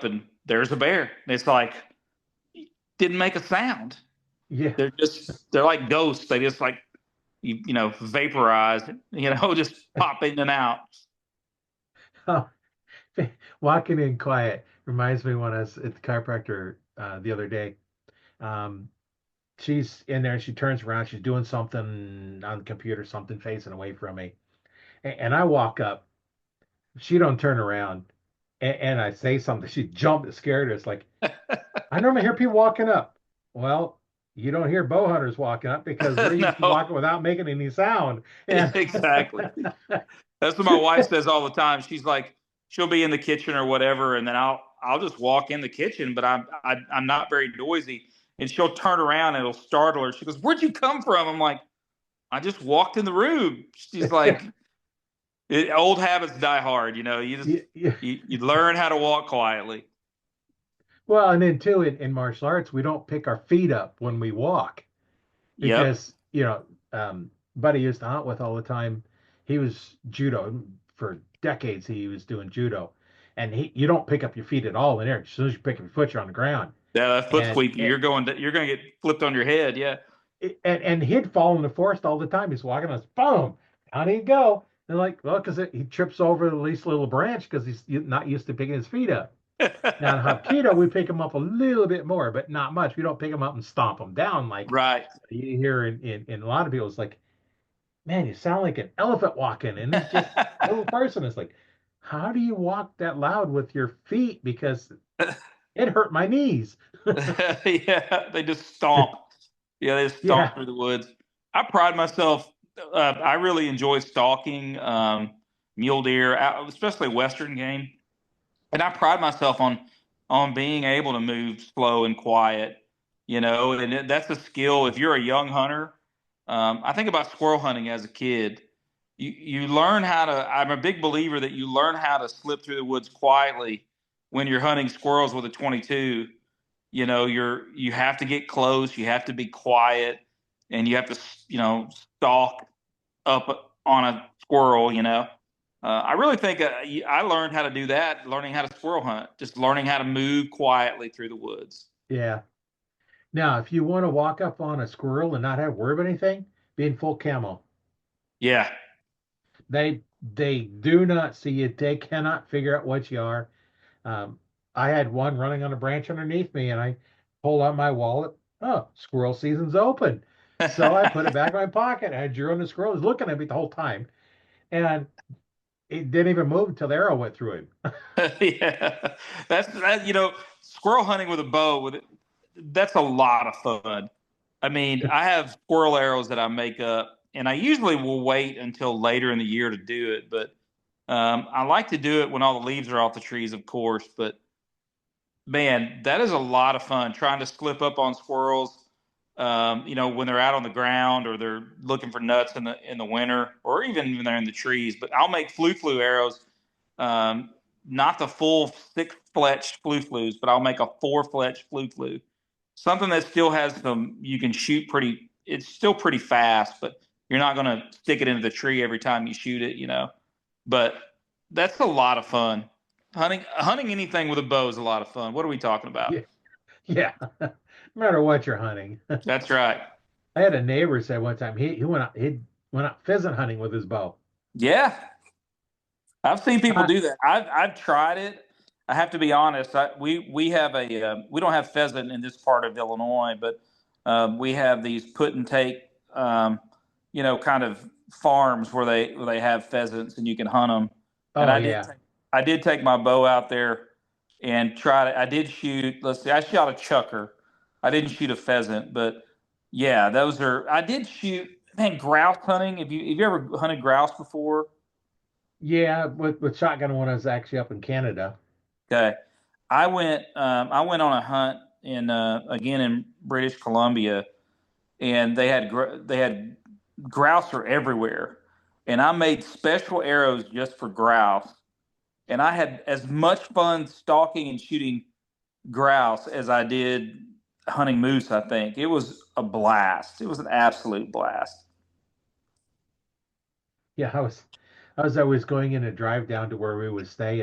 and there's a bear. And it's like, didn't make a sound. Yeah. They're like ghosts. They just like, vaporize, just pop in and out. Oh, walking in quiet reminds me when I was at the chiropractor the other day. Um, she's in there and she turns around. She's doing something on the computer, something facing away from me. And I walk up. She don't turn around. And I say something. She jumped, scared her. It's like, I normally hear people walking up. Well, you don't hear bow hunters walking up because they're used to No, walking without making any sound. And exactly. That's what my wife says all the time. She's like, she'll be in the kitchen or whatever, and then I'll just walk in the kitchen, but I'm not very noisy. And she'll turn around and it'll startle her. She goes, "Where'd you come from?" I'm like, "I just walked in the room." She's like, "Old habits die hard. You just yeah, yeah. you learn how to walk quietly." Well, and then too in martial arts, we don't pick our feet up when we walk Yep. because, buddy used to hunt with all the time. He was judo for decades. He was doing judo, and you don't pick up your feet at all in there. As soon as you pick up your foot, you're on the ground. Yeah, that foot And sweep, you're going to get flipped on your head. Yeah. and he'd fall in the forest all the time. He's walking us, boom, down he'd go. They're like, well, because he trips over the least little branch because he's not used to picking his feet up. Now in Hapkido, we pick him up a little bit more, but not much. We don't pick him up and stomp him down like Right. you hear in a lot of people. It's like, man, you sound like an elephant walking, and he's just a little person. It's like, how do you walk that loud with your feet? Because it hurt my knees. Yeah, they just stomp. Yeah, they just stomp Yeah. through the woods. I pride myself. I really enjoy stalking mule deer, especially Western game, and I pride myself on being able to move slow and quiet. That's a skill. If you're a young hunter, I think about squirrel hunting as a kid. You learn how to. I'm a big believer that you learn how to slip through the woods quietly when you're hunting squirrels with a 22. You have to get close, you have to be quiet, and you have to stalk up on a squirrel. I really think I learned how to do that learning how to squirrel hunt, just learning how to move quietly through the woods. Yeah. Now, if you want to walk up on a squirrel and not have to worry about anything, be in full camo. Yeah. They do not see you. They cannot figure out what you are. Um, I had one running on a branch underneath me, and I pulled out my wallet. Oh, squirrel season's open. So I put it back in my pocket. I drew on the squirrel. He was looking at me the whole time, and it didn't even move until the arrow went through him. Yeah, that's that. Squirrel hunting with a bow that's a lot of fun. I mean, I have squirrel arrows that I make up, and I usually will wait until later in the year to do it. But I like to do it when all the leaves are off the trees, of course. But man, that is a lot of fun trying to slip up on squirrels. When they're out on the ground or they're looking for nuts in the winter, or even when they're in the trees. But I'll make flu arrows, um, not the full six fletched flu, but I'll make a four fletched flu, something that still has some. You can shoot pretty. It's still pretty fast, but you're not going to stick it into the tree every time you shoot it. But that's a lot of fun. Hunting anything with a bow is a lot of fun. What are we talking about? Yeah, yeah. No matter what you're hunting. That's right. I had a neighbor say one time he went out pheasant hunting with his bow. Yeah, I've seen people Uh, do that. I've tried it. I have to be honest. We have we don't have pheasant in this part of Illinois, but we have these put and take kind of farms where they have pheasants and you can hunt them. And oh yeah, I did take my bow out there and try to. I did shoot. Let's see. I shot a chucker. I didn't shoot a pheasant, but yeah, those are. I did shoot. Man, grouse hunting. Have you ever hunted grouse before? yeah. With shotgun when I was actually up in Canada. Okay. I went on a hunt in again in British Columbia, and they had grouse are everywhere, and I made special arrows just for grouse, and I had as much fun stalking and shooting grouse as I did hunting moose. I think it was a blast. It was an absolute blast. Yeah, I was always going in a drive down to where we would stay